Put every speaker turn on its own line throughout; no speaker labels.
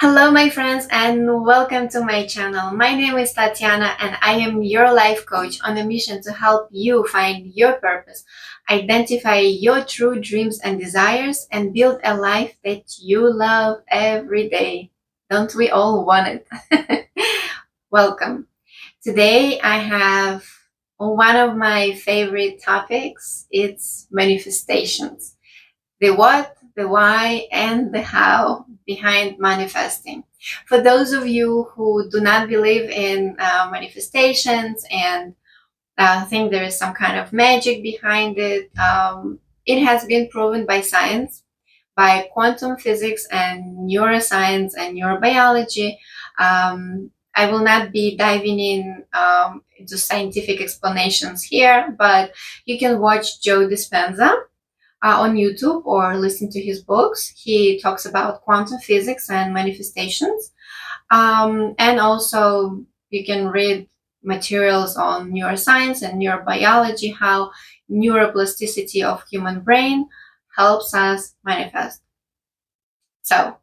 Hello, my friends, and welcome to my channel. My name is Tatiana, and I am your life coach on a mission to help you find your purpose, identify your true dreams and desires, and build a life that you love every day. Don't we all want it? Welcome. Today, I have one of my favorite topics. It's manifestations, the what, the why, and the how behind manifesting. For those of you who do not believe in manifestations and think there is some kind of magic behind it, it has been proven by science, by quantum physics and neuroscience and neurobiology. I will not be diving into scientific explanations here, but you can watch Joe Dispenza on YouTube or listen to his books. He talks about quantum physics and manifestations. And also, you can read materials on neuroscience and neurobiology, how neuroplasticity of human brain helps us manifest. So,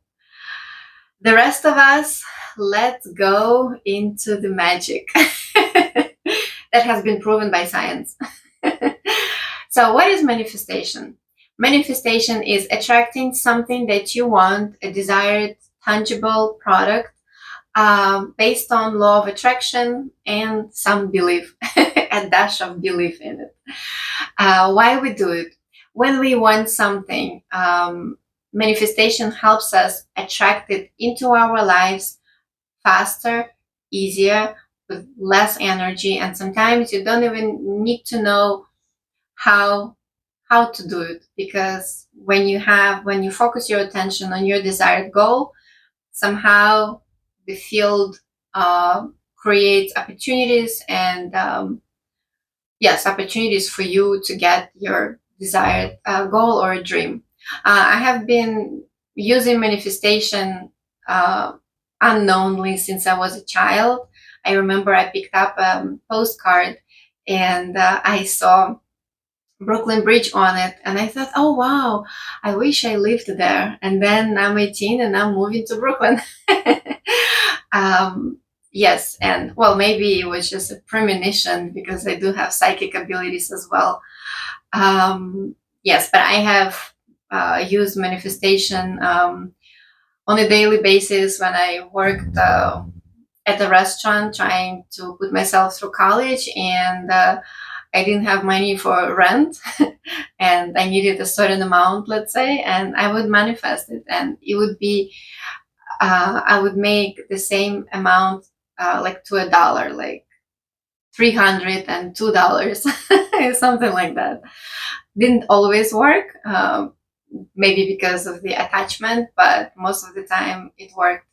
the rest of us, let's go into the magic that has been proven by science. So, what is manifestation? Manifestation is attracting something that you want, a desired, tangible product, based on law of attraction and some belief, a dash of belief in it. Why we do it? When we want something, manifestation helps us attract it into our lives faster, easier, with less energy, and sometimes you don't even need to know how to do it, because when you focus your attention on your desired goal, somehow the field creates opportunities and yes, opportunities for you to get your desired goal or dream. I have been using manifestation unknowingly since I was a child. I remember I picked up a postcard and I saw Brooklyn Bridge on it, and I thought, oh wow, I wish I lived there. And then I'm 18 and I'm moving to Brooklyn. Yes, and well, maybe it was just a premonition because I do have psychic abilities as well. Yes, but I have used manifestation on a daily basis when I worked at a restaurant trying to put myself through college, and I didn't have money for rent and I needed a certain amount, let's say, and I would manifest it, and it would be I would make the same amount, like to a dollar, like $302, something like that. Didn't always work, maybe because of the attachment, but most of the time it worked.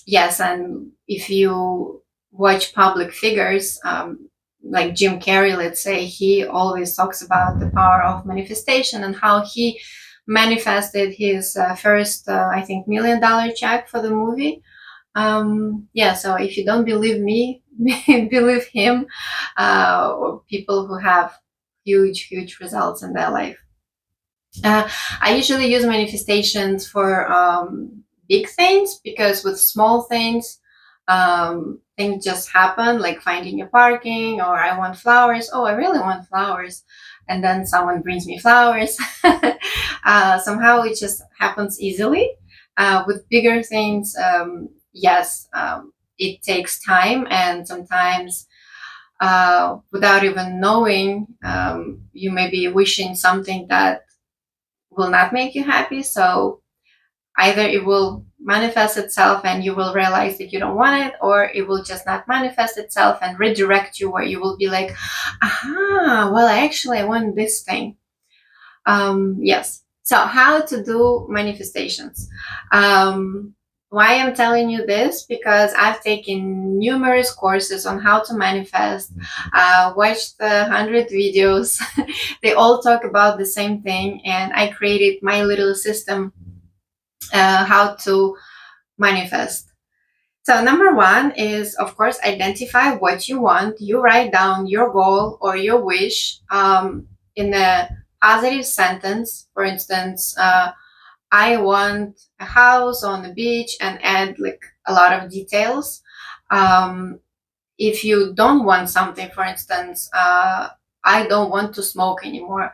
Yes, and if you watch public figures, like Jim Carrey, let's say, he always talks about the power of manifestation and how he manifested his first, I think, $1 million check for the movie. Yeah, so if you don't believe me, believe him, or people who have huge results in their life. I usually use manifestations for big things, because with small things, things just happen, like finding a parking, or I want flowers. Oh, I really want flowers. And then someone brings me flowers. Somehow it just happens easily. With bigger things, yes, it takes time, and sometimes without even knowing, you may be wishing something that will not make you happy. So either it will manifest itself and you will realize that you don't want it, or it will just not manifest itself and redirect you where you will be like, aha, well, actually, I want this thing. Yes. So how to do manifestations? Why I'm telling you this? Because I've taken numerous courses on how to manifest, watched 100 videos. They all talk about the same thing, and I created my little system how to manifest. So number one is, of course, identify what you want. You write down your goal or your wish in a positive sentence. For instance, I want a house on the beach, and add like a lot of details. Um, if you don't want something, for instance, I don't want to smoke anymore,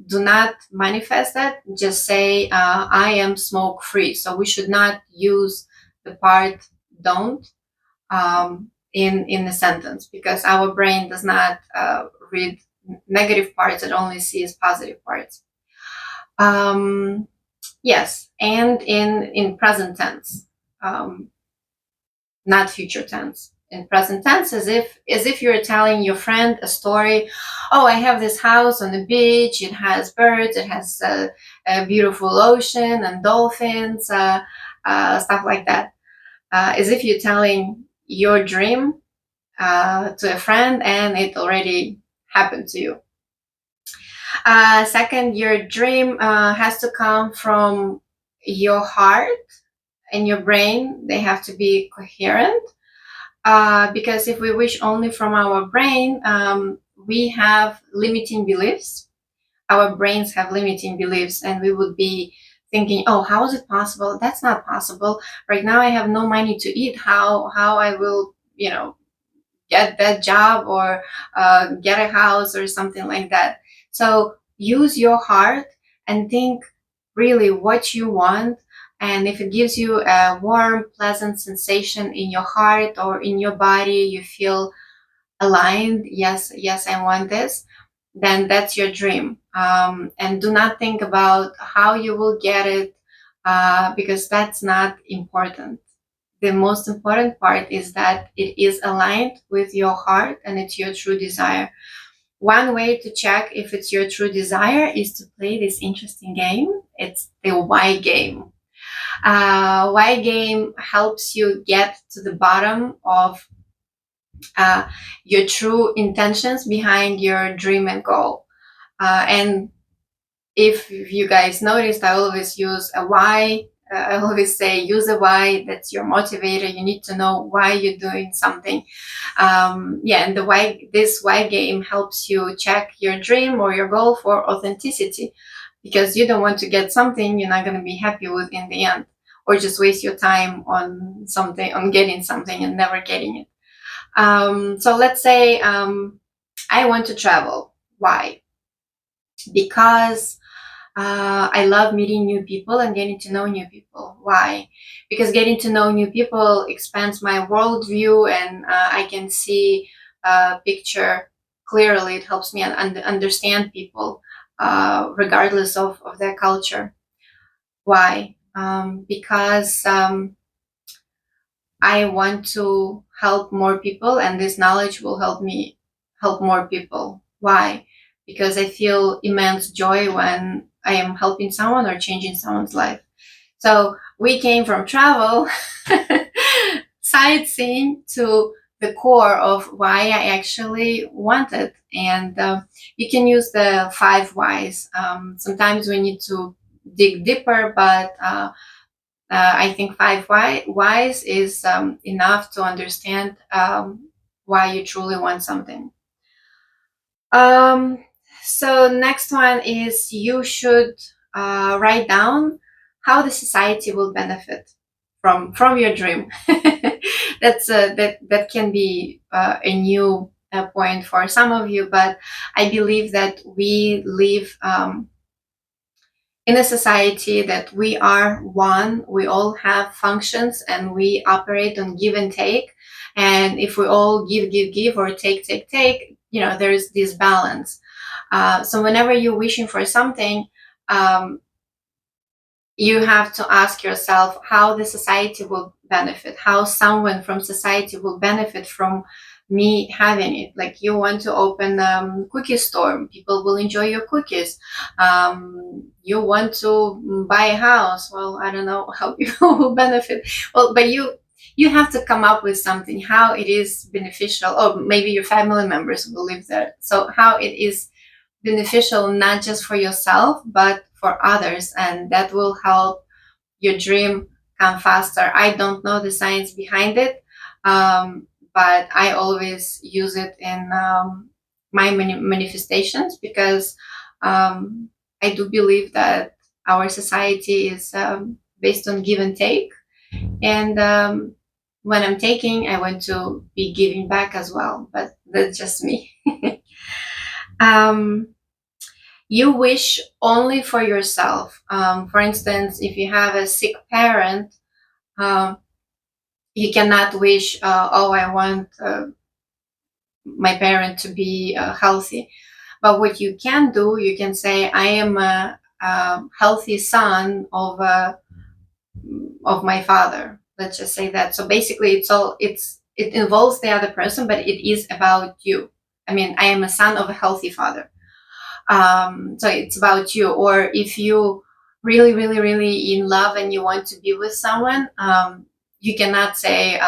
do not manifest that. Just say, I am smoke free. So we should not use the part don't in the sentence, because our brain does not read negative parts, it only sees positive parts. um, yes, and in present tense, um, not future tense. In present tense, as if you're telling your friend a story. Oh, I have this house on the beach, it has birds, it has a beautiful ocean and dolphins, stuff like that. As if you're telling your dream to a friend and it already happened to you. Second, your dream has to come from your heart and your brain. They have to be coherent, because if we wish only from our brain, we have limiting beliefs. Our brains have limiting beliefs, and we would be thinking, oh, how is it possible? That's not possible. Right now I have no money to eat. How I will, get that job, or get a house or something like that. So use your heart and think really what you want. And if it gives you a warm, pleasant sensation in your heart or in your body, you feel aligned. Yes, yes, I want this. Then that's your dream. And do not think about how you will get it, because that's not important. The most important part is that it is aligned with your heart and it's your true desire. One way to check if it's your true desire is to play this interesting game. It's the why game. Why game helps you get to the bottom of your true intentions behind your dream and goal. And if you guys noticed, I always use a why. I always say use a why. That's your motivator. You need to know why you're doing something. And the why, this why game helps you check your dream or your goal for authenticity, because you don't want to get something you're not going to be happy with in the end, or just waste your time on something, on getting something and never getting it. So let's say I want to travel. Why? Because I love meeting new people and getting to know new people. Why? Because getting to know new people expands my worldview, and I can see a picture clearly. It helps me understand people, regardless of their culture. Why? Because I want to help more people, and this knowledge will help me help more people. Why? Because I feel immense joy when I am helping someone or changing someone's life. So we came from travel, sightseeing, to the core of why I actually wanted. And you can use the 5 whys. Sometimes we need to dig deeper, but I think 5 whys is enough to understand why you truly want something. Um, so next one is you should write down how the society will benefit from your dream. That can be a new point for some of you, but I believe that we live in a society that we are one. We all have functions and we operate on give and take. And if we all give, or take, there's this balance. So whenever you're wishing for something, you have to ask yourself how the society will benefit, how someone from society will benefit from me having it. Like, you want to open a cookie store, people will enjoy your cookies. You want to buy a house, well, I don't know how people will benefit. Well, but you have to come up with something, how it is beneficial. Or maybe your family members will live there, so how it is beneficial, not just for yourself but for others, and that will help your dream come faster. I don't know the science behind it, but I always use it in my manifestations, because I do believe that our society is based on give and take. And when I'm taking, I want to be giving back as well. But that's just me. um, you wish only for yourself. For instance, if you have a sick parent, um, you cannot wish, oh, I want my parent to be healthy. But what you can do, you can say, I am a healthy son of my father. Let's just say that. So basically, it involves the other person, but it is about you. I mean, I am a son of a healthy father. So it's about you. Or if you really, really, really in love and you want to be with someone, you cannot say,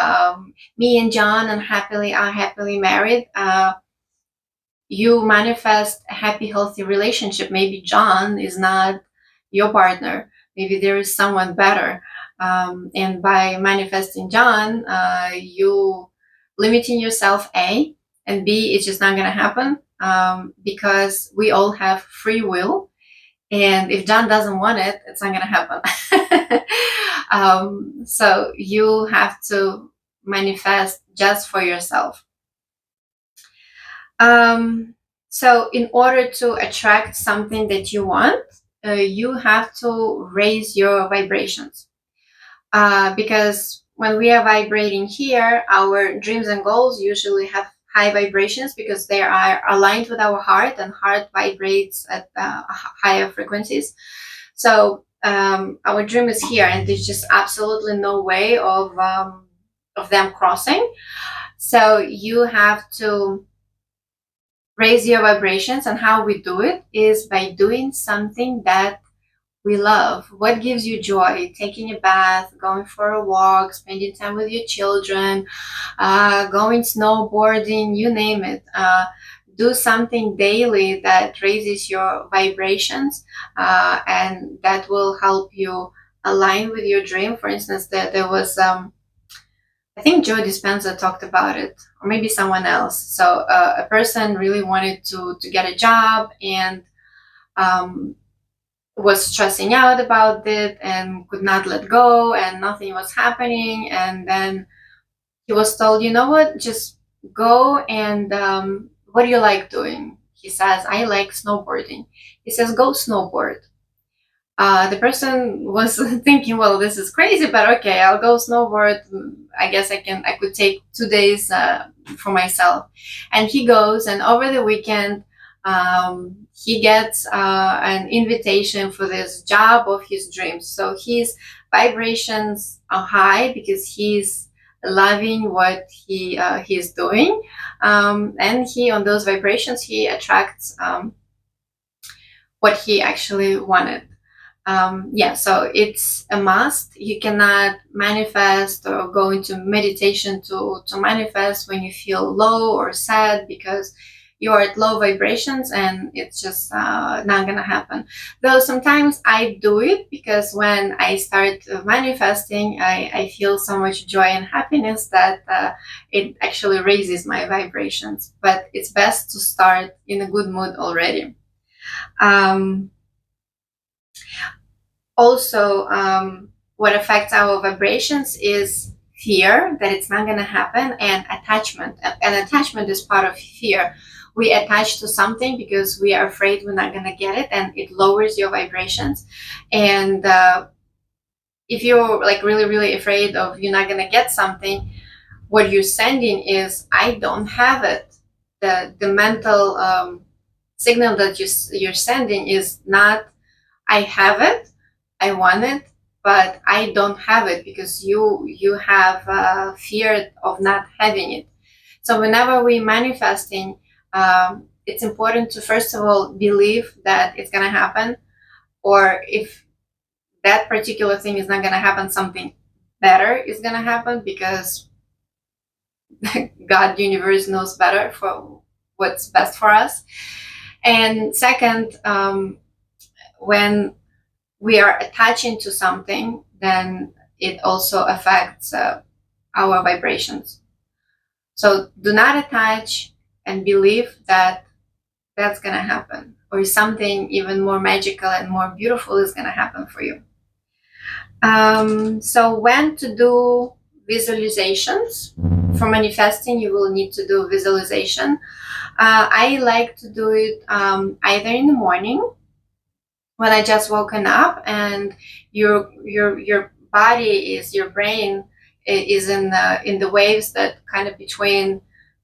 me and John are happily married. You manifest a happy, healthy relationship. Maybe John is not your partner. Maybe there is someone better. And by manifesting John, you limiting yourself, A, and B, it's just not going to happen, because we all have free will. And if John doesn't want it, it's not going to happen. So you have to manifest just for yourself. So in order to attract something that you want, you have to raise your vibrations. Because when we are vibrating here, our dreams and goals usually have high vibrations because they are aligned with our heart, and heart vibrates at higher frequencies. So our dream is here, and there's just absolutely no way of them crossing. So you have to raise your vibrations, and how we do it is by doing something that we love. What gives you joy? Taking a bath, going for a walk, spending time with your children, going snowboarding, you name it. Do something daily that raises your vibrations, and that will help you align with your dream. For instance, there was I think Joe Dispenza talked about it, or maybe someone else. So a person really wanted to get a job, and was stressing out about it and could not let go, and nothing was happening. And then he was told, you know what, just go and what do you like doing? He says, I like snowboarding. He says, go snowboard. The person was thinking, well, this is crazy, but okay, I'll go snowboard. I guess I could take 2 days for myself. And he goes, and over the weekend, he gets an invitation for this job of his dreams. So his vibrations are high because he's loving what he's doing, and he, on those vibrations, he attracts what he actually wanted. So it's a must. You cannot manifest or go into meditation to manifest when you feel low or sad, because you are at low vibrations, and it's just not gonna happen. Though sometimes I do it, because when I start manifesting, I feel so much joy and happiness that it actually raises my vibrations. But it's best to start in a good mood already. Also, what affects our vibrations is fear that it's not going to happen, and attachment. And attachment is part of fear. We attach to something because we are afraid we're not going to get it, and it lowers your vibrations. And if you're like really, really afraid of you're not going to get something, what you're sending is, I don't have it. The mental signal that you're sending is not, I have it, I want it, but I don't have it, because you have fear of not having it. So whenever we're manifesting, it's important to first of all believe that it's gonna happen, or if that particular thing is not gonna happen, something better is gonna happen, because God, universe knows better for what's best for us. And second, when we are attaching to something, then it also affects our vibrations. So do not attach, and believe that that's gonna happen. or something even more magical and more beautiful is going to happen for you. So when to do visualizations? For manifesting, you will need to do visualization. I like to do it either in the morning when I just woken up, and your body is, your brain is in the waves that kind of between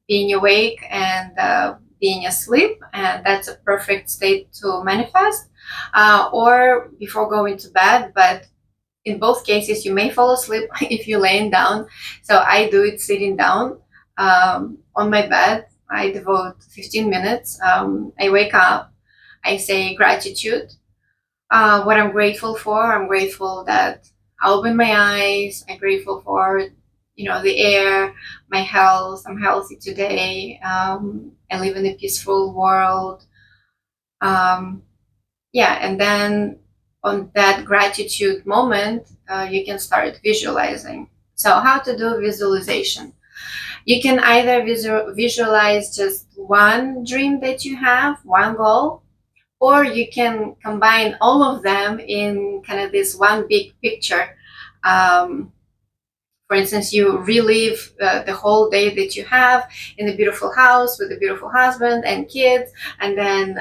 being awake and being asleep, and that's a perfect state to manifest. Or before going to bed, but in both cases you may fall asleep if you're laying down. So I do it sitting down on my bed. I devote 15 minutes. I wake up, I say gratitude, what I'm grateful for. I'm grateful that I open my eyes. I'm grateful for, the air, my health. I'm healthy today. I live in a peaceful world. Yeah, and then on that gratitude moment, you can start visualizing. So how to do visualization? You can either visualize just one dream that you have, one goal, or you can combine all of them in kind of this one big picture. For instance, you relive the whole day that you have in a beautiful house with a beautiful husband and kids, and then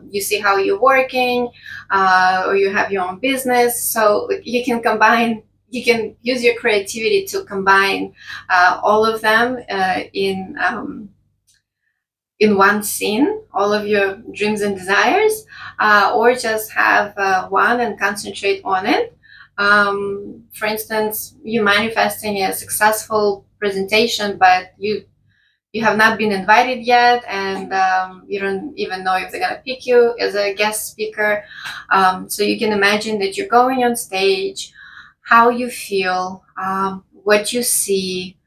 you see how you're working, or you have your own business. So you can combine, you can use your creativity to combine all of them in one scene, all of your dreams and desires, or just have one and concentrate on it. For instance, you're manifesting a successful presentation, but you have not been invited yet, and you don't even know if they're going to pick you as a guest speaker. So you can imagine that you're going on stage, how you feel, what you see.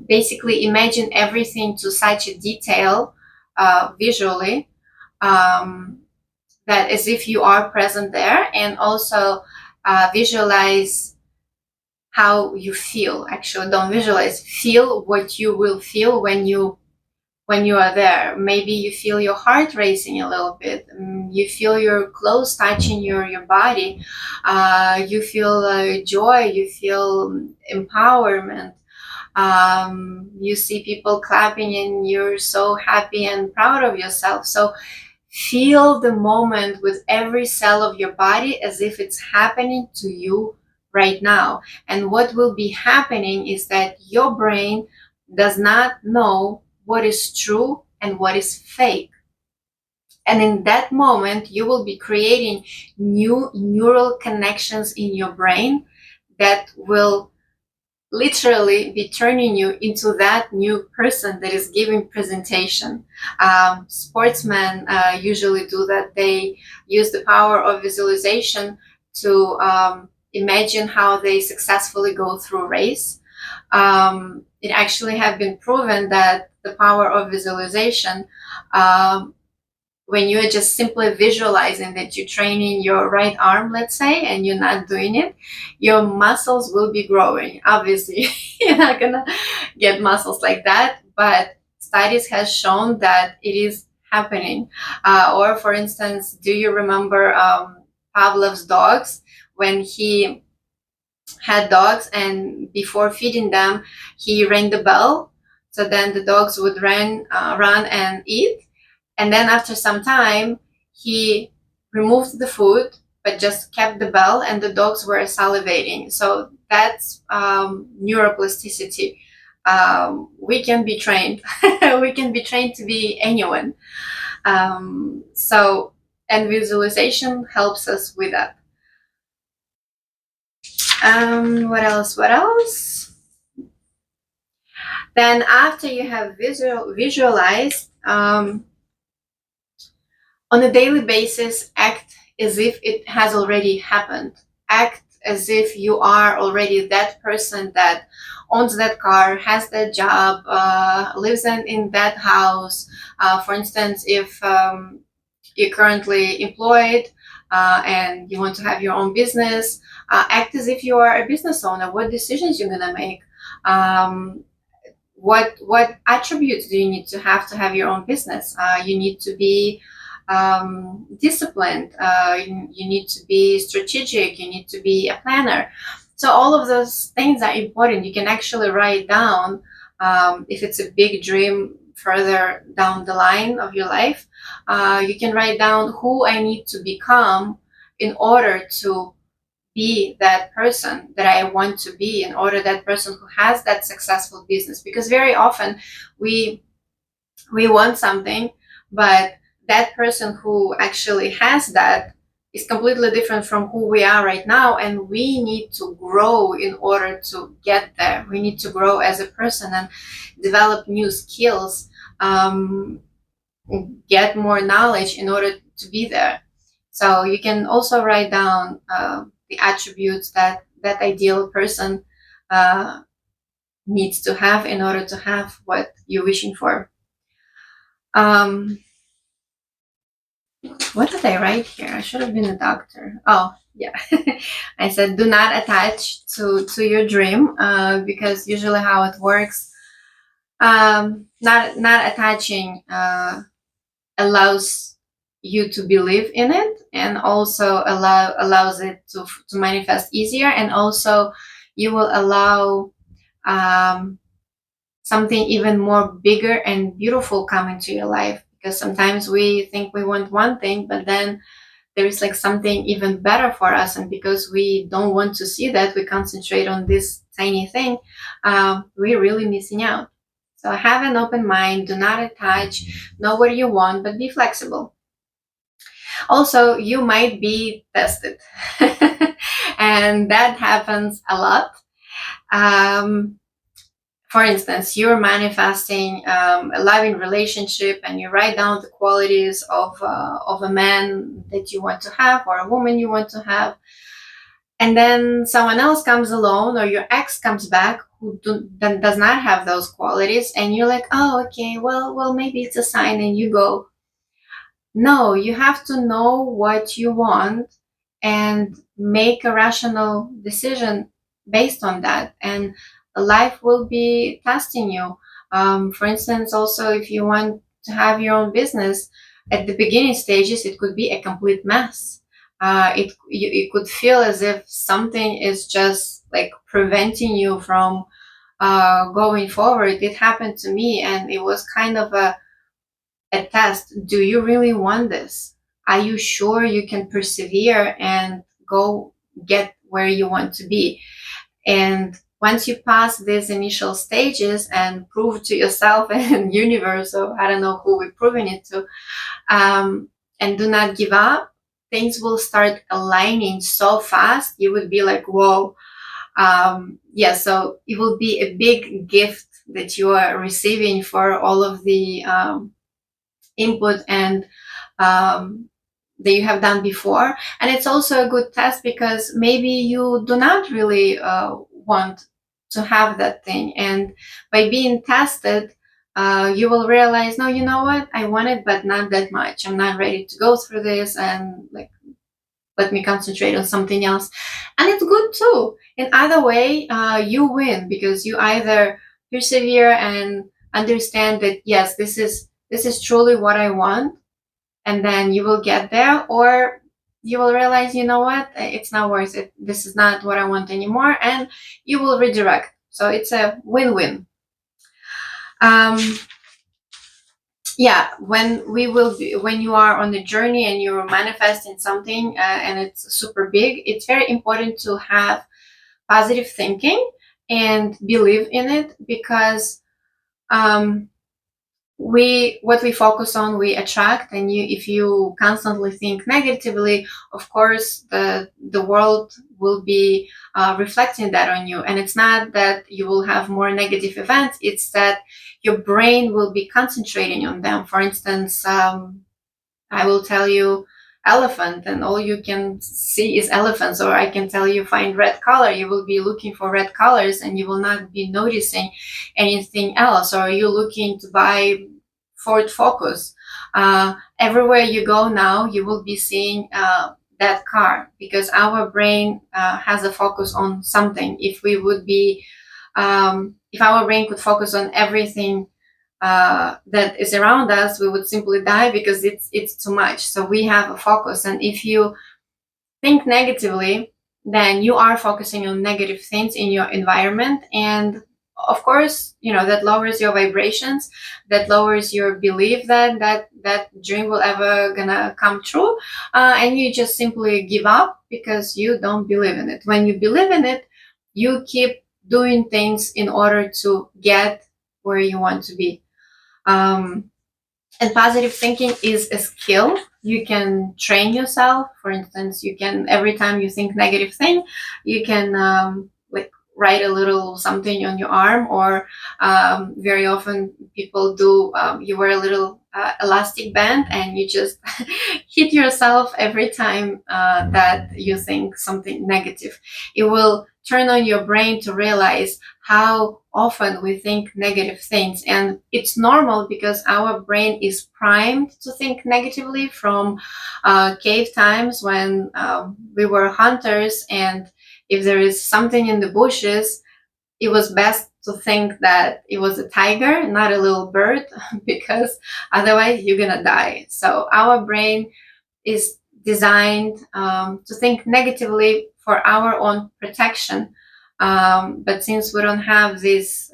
Basically imagine everything to such a detail visually, that as if you are present there, and also visualize how you feel. Actually, don't visualize, feel what you will feel when you are there. Maybe you feel your heart racing a little bit. You feel your clothes touching your body. You feel joy. You feel empowerment. You see people clapping and you're so happy and proud of yourself. So feel the moment with every cell of your body as if it's happening to you right now. And what will be happening is that your brain does not know what is true and what is fake. And in that moment, you will be creating new neural connections in your brain that will literally be turning you into that new person that is giving presentation. Sportsmen usually do that. They use the power of visualization to imagine how they successfully go through a race. It actually have been proven that the power of visualization, when you're just simply visualizing that you're training your right arm, let's say, and you're not doing it, your muscles will be growing. Obviously, you're not gonna get muscles like that, but studies has shown that it is happening. Or for instance, do you remember Pavlov's dogs? When he had dogs and before feeding them, he rang the bell. So then the dogs would run and eat. And then after some time, he removed the food, but just kept the bell, and the dogs were salivating. So that's neuroplasticity. We can be trained. We can be trained to be anyone. And visualization helps us with that. What else? Then after you have visualized, on a daily basis, act as if it has already happened. Act as if you are already that person that owns that car, has that job, lives in that house. For instance, if you're currently employed and you want to have your own business, act as if you are a business owner. What decisions you're gonna make? What attributes do you need to have your own business? You need to be disciplined. You need to be strategic. You need to be a planner. So all of those things are important. You can actually write down, if it's a big dream further down the line of your life, you can write down who I need to become in order to be that person that I want to be, in order that person who has that successful business. Because very often we we want something, but that person who actually has that is completely different from who we are right now, and we need to grow in order to get there. We need to grow as a person and develop new skills, um, get more knowledge in order to be there. So you can also write down the attributes that that ideal person uh, needs to have in order to have what you're wishing for. Um, what did I write here? I should have been a doctor. Oh, yeah. I said do not attach to your dream, because usually how it works, not attaching allows you to believe in it, and also allows it to manifest easier, and also you will allow um, something even more bigger and beautiful come into your life, because sometimes we think we want one thing, but then there is like something even better for us, and because we don't want to see that, we concentrate on this tiny thing. We're really missing out. So have an open mind, do not attach, know what you want, but be flexible. Also, you might be tested and that happens a lot. um, for instance, you're manifesting a loving relationship, and you write down the qualities of a man that you want to have, or a woman you want to have, and then someone else comes along, or your ex comes back who does not have those qualities, and you're like, oh, okay, well, maybe it's a sign, and you go. No, you have to know what you want and make a rational decision based on that. And life will be testing you. For instance, also, if you want to have your own business, at the beginning stages, it could be a complete mess. It could feel as if something is just like preventing you from going forward. It happened to me, and it was kind of a test. Do you really want this? Are you sure you can persevere and go get where you want to be? And once you pass these initial stages and prove to yourself and universe, or I don't know who we're proving it to, and do not give up, things will start aligning so fast. You would be like, whoa. Yeah, so it will be a big gift that you are receiving for all of the input and that you have done before. And it's also a good test, because maybe you do not really want to have that thing, and by being tested, you will realize, no, you know what, I want it, but not that much. I'm not ready to go through this, and like, let me concentrate on something else. And it's good too. In either way, you win, because you either persevere and understand that yes, this is truly what I want, and then you will get there, or you will realize, you know what, it's not worth it. This is not what I want anymore, and you will redirect. So it's a win-win. Um, yeah, when you are on the journey and you're manifesting something, and it's super big, it's very important to have positive thinking and believe in it, because um, what we focus on, we attract. And if you constantly think negatively, of course the world will be reflecting that on you. And it's not that you will have more negative events, it's that your brain will be concentrating on them. For instance, I will tell you elephant, and all you can see is elephants, or I can tell you find red color, you will be looking for red colors, and you will not be noticing anything else. Or you're looking to buy Ford Focus, everywhere you go now, you will be seeing that car, because our brain has a focus on something. If we would be if our brain could focus on everything that is around us, we would simply die because it's too much. So we have a focus, and if you think negatively, then you are focusing on negative things in your environment, and of course, that lowers your vibrations, that lowers your belief that that dream will ever gonna come true, and you just simply give up because you don't believe in it. When you believe in it, you keep doing things in order to get where you want to be. um, and positive thinking is a skill. You can train yourself. For instance, you can, every time you think negative thing, you can like write a little something on your arm, or very often people do, you wear a little elastic band and you just hit yourself every time that you think something negative. It will turn on your brain to realize how often we think negative things, and it's normal because our brain is primed to think negatively from cave times when we were hunters, and if there is something in the bushes, it was best to think that it was a tiger, not a little bird, because otherwise you're gonna die. So our brain is designed to think negatively for our own protection. But since we don't have these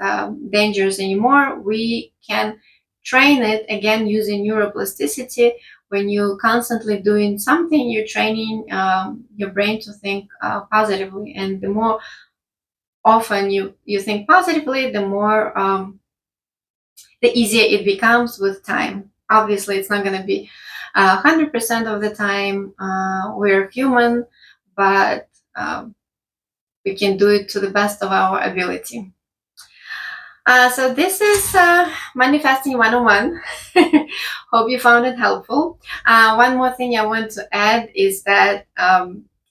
dangers anymore, we can train it again using neuroplasticity. When you're constantly doing something, you're training your brain to think positively. And the more often you think positively, the more the easier it becomes with time. Obviously, it's not going to be 100% of the time. We're human, but we can do it to the best of our ability. So this is Manifesting 101. Hope you found it helpful. One more thing I want to add is that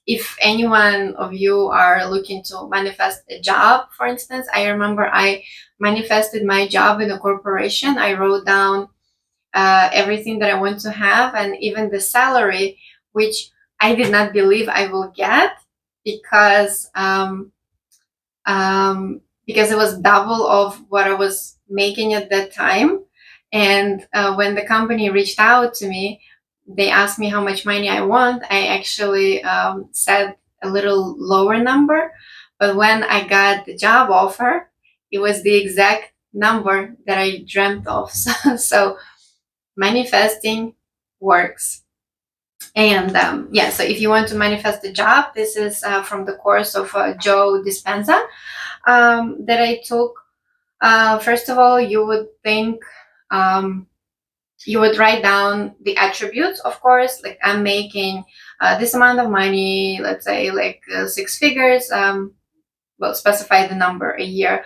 if any one of you are looking to manifest a job, for instance, I remember I manifested my job in a corporation. I wrote down everything that I want to have, and even the salary, which I did not believe I will get, because because it was double of what I was making at that time. And when the company reached out to me, they asked me how much money I want. I actually said a little lower number, but when I got the job offer, it was the exact number that I dreamt of. So manifesting works. And yeah, so if you want to manifest a job, this is from the course of Joe Dispenza that I took. First of all, you would think, you would write down the attributes, of course, like I'm making this amount of money, let's say like 6 figures. Well, specify the number a year.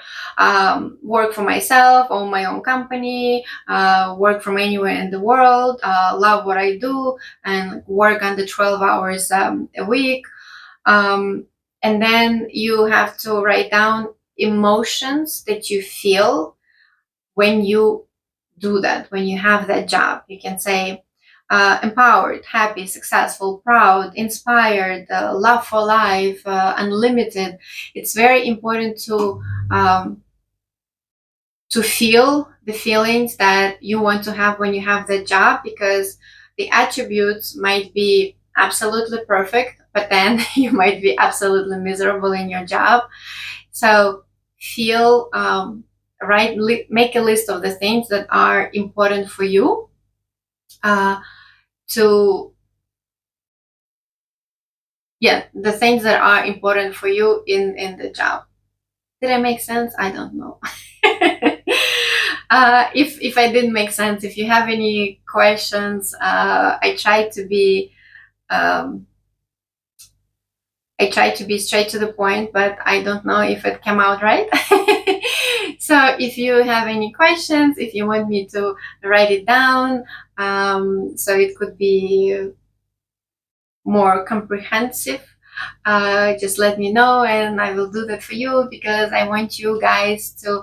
Work for myself, own my own company, work from anywhere in the world, love what I do, and work under 12 hours a week. And then you have to write down emotions that you feel when you do that, when you have that job. You can say empowered, happy, successful, proud, inspired, love for life, unlimited. It's very important to feel the feelings that you want to have when you have that job, because the attributes might be absolutely perfect, but then you might be absolutely miserable in your job. So feel, make a list of the things that are important for you, to yeah, the things that are important for you in the job. Did I make sense? I don't know. If I didn't make sense, if you have any questions, I try to be straight to the point, but I don't know if it came out right. So if you have any questions, if you want me to write it down, so it could be more comprehensive, just let me know and I will do that for you, because I want you guys to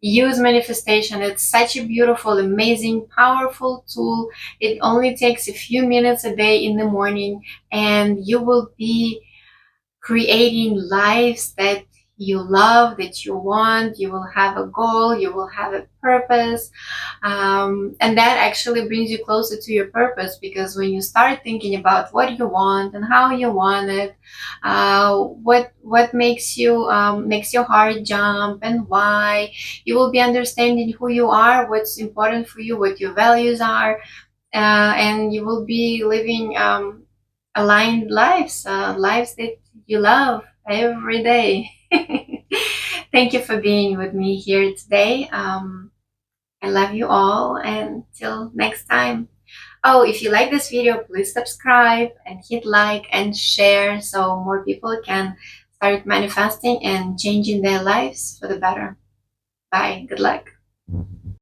use manifestation. It's such a beautiful, amazing, powerful tool. It only takes a few minutes a day in the morning, and you will be creating lives that you love, that you want, you will have a goal, you will have a purpose. And that actually brings you closer to your purpose, because when you start thinking about what you want and how you want it, what makes your heart jump and why, you will be understanding who you are, what's important for you, what your values are, and you will be living aligned lives, lives that you love every day. Thank you for being with me here today. I love you all, and till next time. Oh, if you like this video, please subscribe and hit like and share so more people can start manifesting and changing their lives for the better. Bye. Good luck.